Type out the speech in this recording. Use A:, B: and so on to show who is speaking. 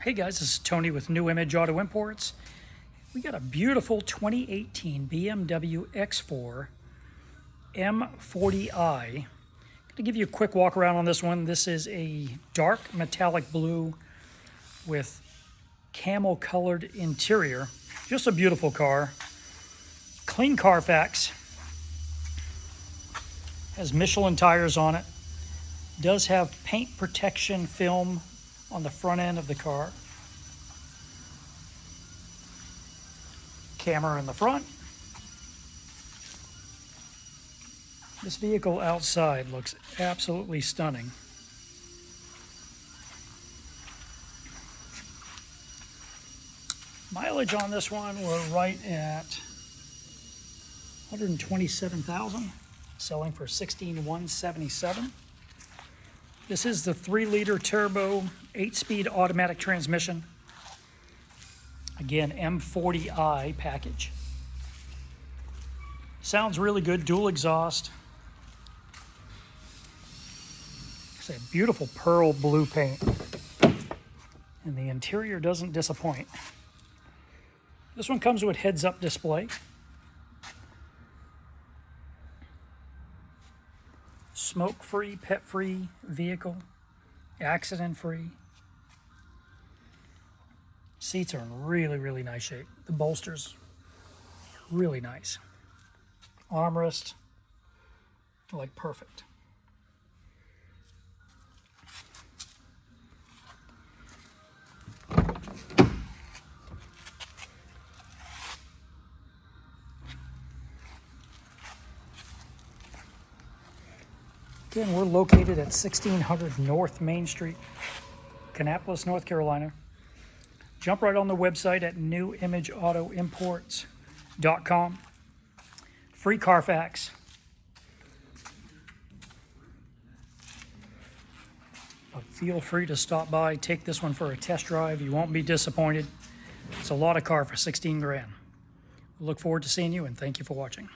A: Hey guys, this is Tony with New Image Auto Imports. We got a beautiful 2018 BMW X4 M40i. I'm going to give you a quick walk around on this one. This is a dark metallic blue with camel colored interior. Just a beautiful car. Clean Carfax. Has Michelin tires on it. Does have paint protection film on the front end of the car. Camera in the front. This vehicle outside looks absolutely stunning. Mileage on this one, we're right at 127,000, selling for $16,177. This is the 3-liter turbo, 8-speed automatic transmission. Again, M40i package. Sounds really good, dual exhaust. It's a beautiful pearl blue paint. And the interior doesn't disappoint. This one comes with heads-up display. Smoke-free, pet-free vehicle, accident-free. Seats are in really, really nice shape. The bolsters, really nice. Armrest, like perfect. Again, we're located at 1600 North Main Street, Kannapolis, North Carolina. Jump right on the website at newimageautoimports.com. Free Carfax. But feel free to stop by, take this one for a test drive. You won't be disappointed. It's a lot of car for 16 grand. Look forward to seeing you, and thank you for watching.